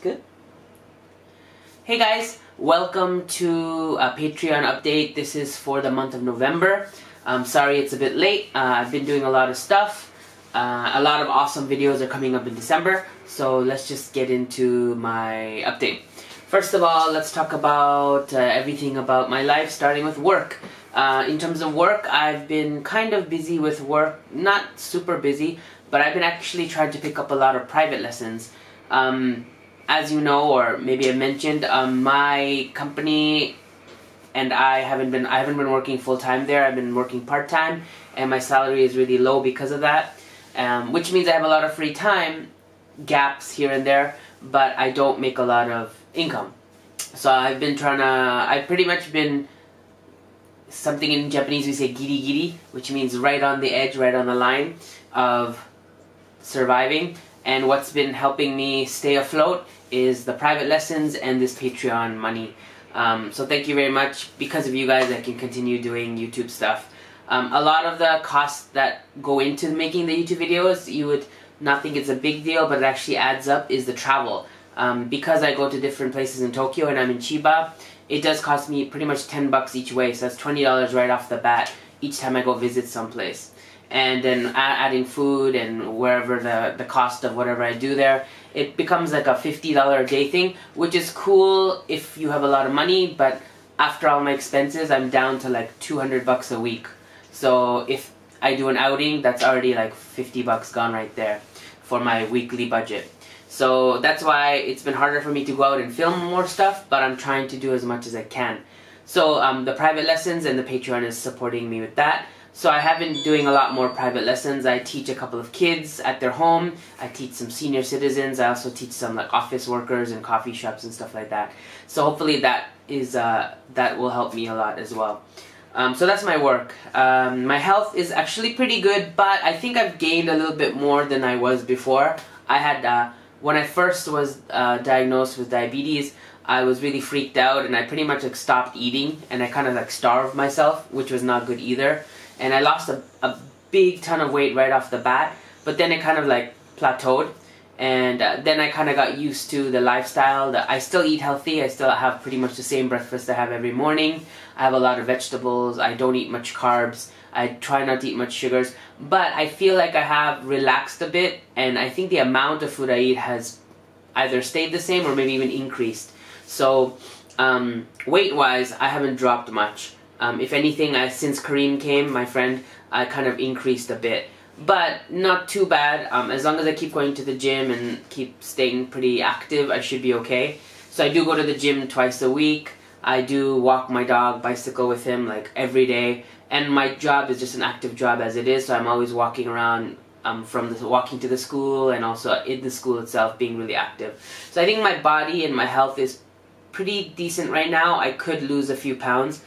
Good. Hey guys, welcome to a Patreon update. This is for the month of November. I'm sorry it's a bit late. I've been doing a lot of stuff. A lot of awesome videos are coming up in December. So let's just get into my update. First of all, let's talk about everything about my life, starting with work. In terms of work, I've been kind of busy with work. Not super busy, but I've been actually trying to pick up a lot of private lessons. As you know, or maybe I mentioned, my company and I haven't been working full time there. I've been working part time, and my salary is really low because of that. Which means I have a lot of free time, gaps here and there, but I don't make a lot of income. So I've pretty much been, something in Japanese we say giri giri, which means right on the edge, right on the line of surviving. And what's been helping me stay afloat is the private lessons and this Patreon money. So thank you very much. Because of you guys, I can continue doing YouTube stuff. A lot of the costs that go into making the YouTube videos, you would not think it's a big deal, but it actually adds up, is the travel. Because I go to different places in Tokyo and I'm in Chiba, it does cost me pretty much 10 bucks each way, so that's $20 right off the bat each time I go visit someplace. And then adding food and wherever the cost of whatever I do there, it becomes like a $50 a day thing, which is cool if you have a lot of money, but after all my expenses, I'm down to like 200 bucks a week. So if I do an outing, that's already like 50 bucks gone right there for my weekly budget. So that's why it's been harder for me to go out and film more stuff, but I'm trying to do as much as I can. So the private lessons and the Patreon is supporting me with that. So I have been doing a lot more private lessons. I teach a couple of kids at their home. I teach some senior citizens. I also teach some like office workers and coffee shops and stuff like that. So hopefully that will help me a lot as well. So that's my work. My health is actually pretty good, but I think I've gained a little bit more than I was before. I had, when I first was diagnosed with diabetes, I was really freaked out and I pretty much like stopped eating and I kind of like starved myself, which was not good either. And I lost a big ton of weight right off the bat, but then it kind of like plateaued. And then I kind of got used to the lifestyle. I still eat healthy. I still have pretty much the same breakfast I have every morning. I have a lot of vegetables. I don't eat much carbs. I try not to eat much sugars. But I feel like I have relaxed a bit, and I think the amount of food I eat has either stayed the same or maybe even increased. So weight-wise, I haven't dropped much. If anything, since Kareem came, my friend, I kind of increased a bit. But not too bad. As long as I keep going to the gym and keep staying pretty active, I should be okay. So I do go to the gym twice a week. I do walk my dog, bicycle with him like every day. And my job is just an active job as it is, so I'm always walking around walking to the school and also in the school itself, being really active. So I think my body and my health is pretty decent right now. I could lose a few pounds.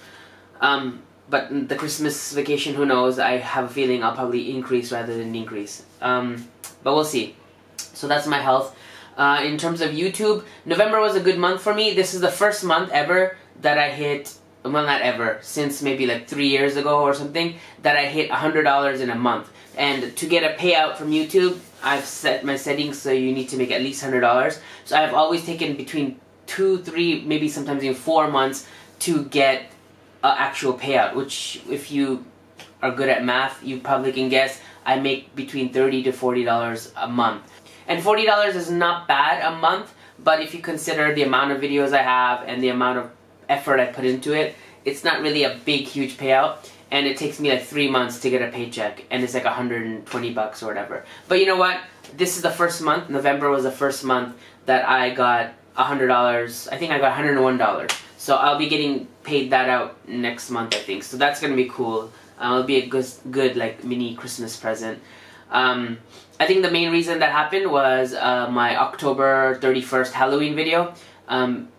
But the Christmas vacation, who knows, I have a feeling I'll probably increase rather than decrease. But we'll see. So that's my health. In terms of YouTube, November was a good month for me. This is the first month ever that I hit, well, not ever, since maybe like 3 years ago or something, that I hit $100 in a month. And to get a payout from YouTube, I've set my settings so you need to make at least $100. So I've always taken between 2, 3, maybe sometimes even 4 months to get an actual payout, which if you are good at math, you probably can guess I make between $30 to $40 a month. And $40 is not bad a month, but if you consider the amount of videos I have and the amount of effort I put into it, it's not really a big, huge payout. And it takes me like 3 months to get a paycheck, and it's like 120 bucks or whatever. But you know what? This is the first month. November was the first month that I got $100. I think I got $101. So I'll be getting paid that out next month, I think. So that's gonna be cool. It'll be a good like mini Christmas present. I think the main reason that happened was my October 31st Halloween video.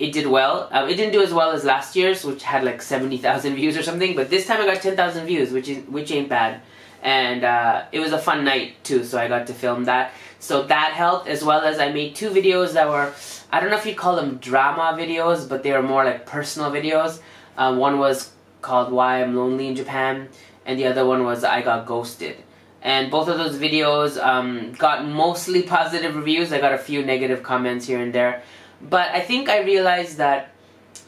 It did well. It didn't do as well as last year's, which had like 70,000 views or something. But this time I got 10,000 views, which ain't bad. And it was a fun night too, so I got to film that. So that helped, as well as I made 2 videos that were, I don't know if you'd call them drama videos, but they were more like personal videos. One was called Why I'm Lonely in Japan, and the other one was I Got Ghosted. And both of those videos got mostly positive reviews. I got a few negative comments here and there. But I think I realized that,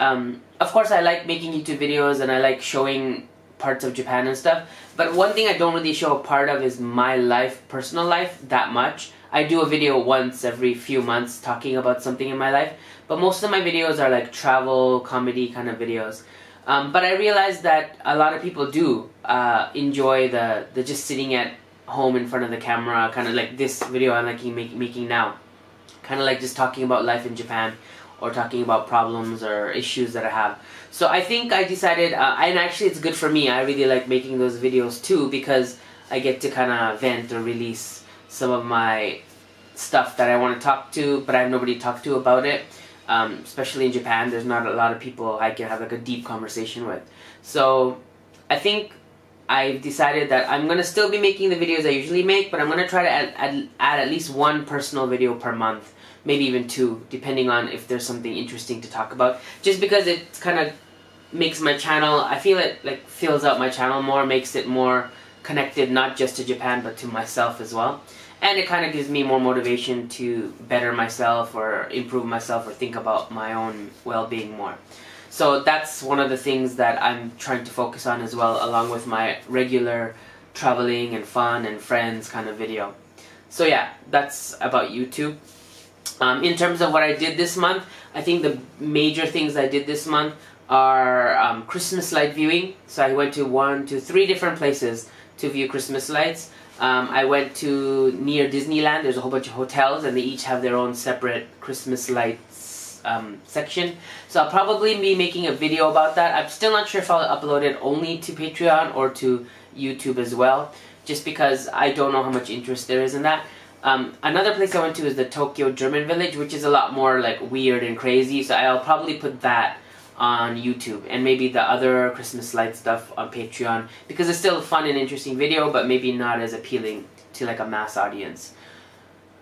of course I like making YouTube videos and I like showing parts of Japan and stuff, but one thing I don't really show a part of is my life, personal life, that much. I do a video once every few months talking about something in my life, but most of my videos are like travel, comedy kind of videos. But I realized that a lot of people do enjoy the just sitting at home in front of the camera, kind of like this video I'm making now. Kind of like just talking about life in Japan, or talking about problems or issues that I have. So I think I decided, and actually it's good for me, I really like making those videos too, because I get to kind of vent or release some of my stuff that I want to talk to, but I have nobody to talk to about it. Especially in Japan, there's not a lot of people I can have like a deep conversation with. So I think I've decided that I'm going to still be making the videos I usually make, but I'm going to try to add at least one personal video per month, maybe even two, depending on if there's something interesting to talk about. Just because it kind of makes my channel, I feel it like fills out my channel more, makes it more connected not just to Japan but to myself as well. And it kind of gives me more motivation to better myself or improve myself or think about my own well-being more. So that's one of the things that I'm trying to focus on as well, along with my regular traveling and fun and friends kind of video. So yeah, that's about YouTube. In terms of what I did this month, I think the major things I did this month are Christmas light viewing. So I went to 3 different places to view Christmas lights. I went to near Disneyland. There's a whole bunch of hotels and they each have their own separate Christmas lights section. So I'll probably be making a video about that. I'm still not sure if I'll upload it only to Patreon or to YouTube as well, just because I don't know how much interest there is in that. Another place I went to is the Tokyo German Village, which is a lot more like weird and crazy, so I'll probably put that on YouTube, and maybe the other Christmas light stuff on Patreon, because it's still a fun and interesting video, but maybe not as appealing to like a mass audience.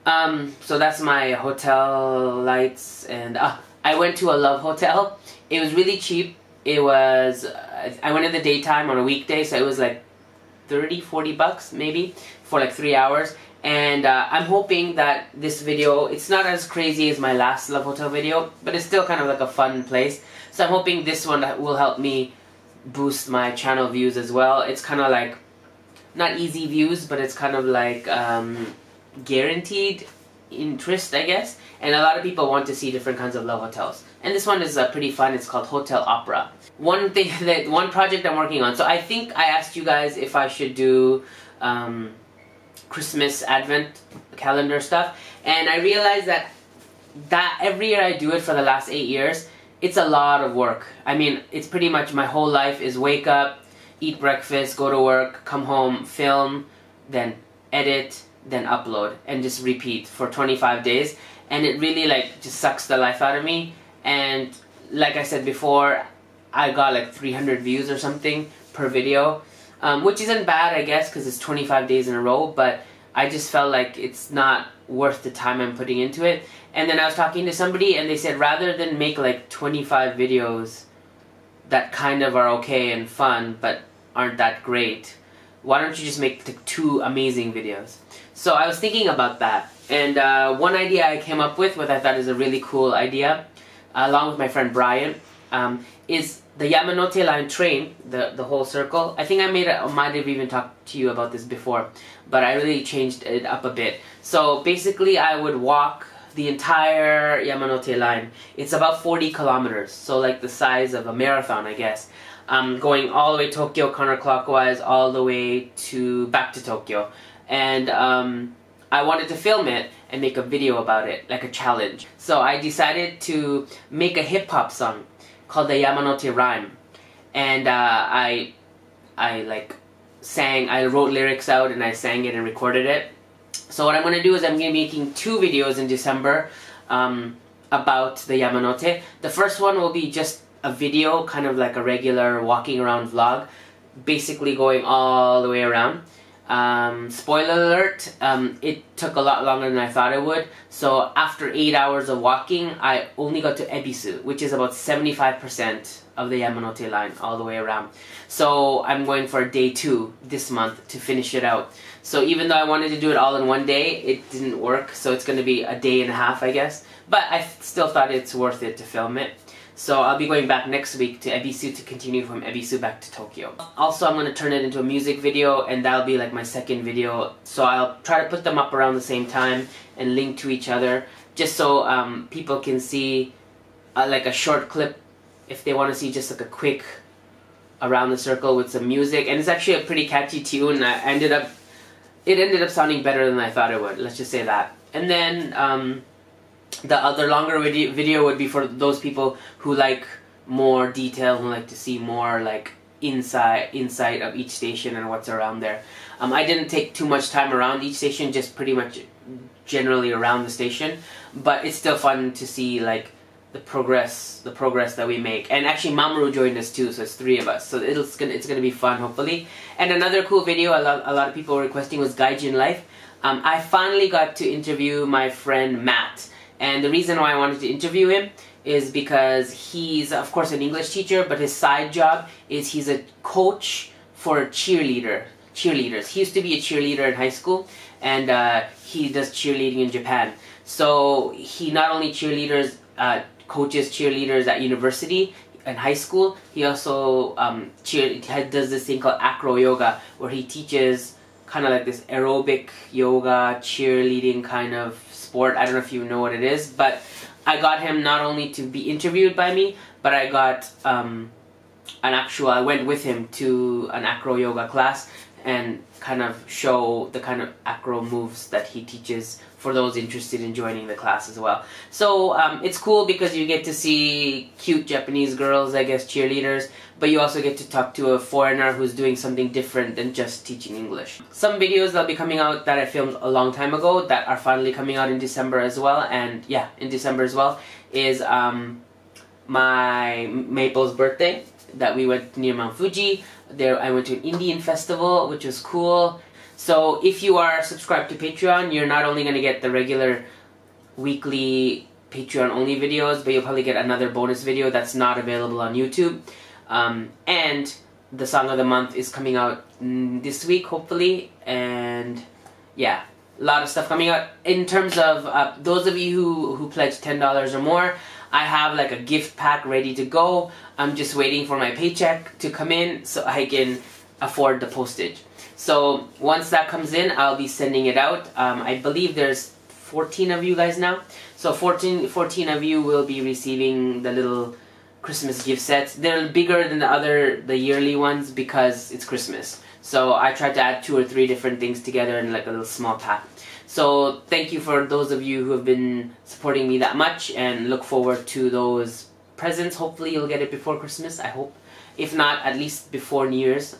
So that's my hotel lights, and I went to a Love Hotel. It was really cheap. It was, I went in the daytime on a weekday, so it was like 30-40 bucks maybe for like 3 hours. And I'm hoping that this video, it's not as crazy as my last Love Hotel video, but it's still kind of like a fun place. So I'm hoping this one will help me boost my channel views as well. It's kind of like, not easy views, but it's kind of like guaranteed interest, I guess. And a lot of people want to see different kinds of love hotels. And this one is pretty fun. It's called Hotel Opera. One project I'm working on. So I think I asked you guys if I should do Christmas Advent calendar stuff, and I realized that every year I do it for the last 8 years, it's a lot of work. I mean, it's pretty much my whole life is wake up, eat breakfast, go to work, come home, film, then edit, then upload, and just repeat for 25 days. And it really like just sucks the life out of me. And like I said before, I got like 300 views or something per video. Which isn't bad, I guess, because it's 25 days in a row, but I just felt like it's not worth the time I'm putting into it. And then I was talking to somebody, and they said rather than make like 25 videos that kind of are okay and fun, but aren't that great, why don't you just make like 2 amazing videos? So I was thinking about that, and one idea I came up with, what I thought is a really cool idea, along with my friend Brian, is the Yamanote line train, the whole circle. I think I might have even talked to you about this before, but I really changed it up a bit. So basically I would walk the entire Yamanote line. It's about 40 kilometers, so like the size of a marathon, I guess. Going all the way Tokyo counterclockwise, all the way back to Tokyo. And I wanted to film it and make a video about it, like a challenge. So I decided to make a hip-hop song called the Yamanote Rhyme, and I wrote lyrics out and I sang it and recorded it. So what I'm going to do is I'm going to be making 2 videos in December about the Yamanote. The first one will be just a video, kind of like a regular walking around vlog, basically going all the way around. Spoiler alert, it took a lot longer than I thought it would. So after 8 hours of walking, I only got to Ebisu, which is about 75% of the Yamanote line all the way around. So I'm going for day 2 this month to finish it out. So even though I wanted to do it all in one day, it didn't work. So it's going to be a day and a half, I guess. But I still thought it's worth it to film it. So I'll be going back next week to Ebisu to continue from Ebisu back to Tokyo. Also, I'm going to turn it into a music video, and that'll be like my second video. So I'll try to put them up around the same time and link to each other, just so people can see like a short clip if they want to see just like a quick around the circle with some music. And it's actually a pretty catchy tune. It ended up sounding better than I thought it would, let's just say that. And then the other longer video would be for those people who like more detail, who like to see more like insight of each station and what's around there. I didn't take too much time around each station, just pretty much generally around the station, but it's still fun to see like the progress that we make. And actually Mamoru joined us too, so it's 3 of us, so it's gonna be fun, hopefully. And another cool video a lot of people were requesting was Gaijin Life. I finally got to interview my friend Matt, and the reason why I wanted to interview him is because he's of course an English teacher, but his side job is he's a coach for cheerleaders. He used to be a cheerleader in high school, and he does cheerleading in Japan. So he not only coaches cheerleaders at university and high school, he also does this thing called acro yoga, where he teaches kind of like this aerobic yoga, cheerleading kind of sport. I don't know if you know what it is, but I got him not only to be interviewed by me, but I got I went with him to an acro yoga class and kind of show the kind of acro moves that he teaches for those interested in joining the class as well. So it's cool because you get to see cute Japanese girls, I guess, cheerleaders, but you also get to talk to a foreigner who's doing something different than just teaching English. Some videos that'll be coming out that I filmed a long time ago that are finally coming out in December as well, and yeah, in December as well, is my Maple's birthday that we went near Mount Fuji. There I went to an Indian festival, which was cool. So if you are subscribed to Patreon, you're not only going to get the regular weekly Patreon only videos, but you'll probably get another bonus video that's not available on YouTube. And the song of the month is coming out this week, hopefully. And yeah, a lot of stuff coming out. In terms of those of you who pledge $10 or more, I have like a gift pack ready to go. I'm just waiting for my paycheck to come in so I can afford the postage. So once that comes in, I'll be sending it out. I believe there's 14 of you guys now. So 14 of you will be receiving the little Christmas gift sets. They're bigger than the yearly ones because it's Christmas. So I tried to add 2 or 3 different things together in like a little small pack. So thank you for those of you who have been supporting me that much, and look forward to those presents. Hopefully you'll get it before Christmas, I hope. If not, at least before New Year's.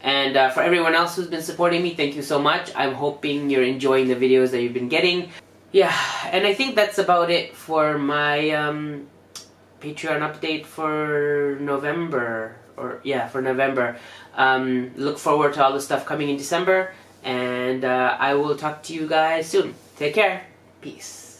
And for everyone else who's been supporting me, thank you so much. I'm hoping you're enjoying the videos that you've been getting. Yeah, and I think that's about it for my Patreon update for November. For November. Look forward to all the stuff coming in December. And I will talk to you guys soon. Take care. Peace.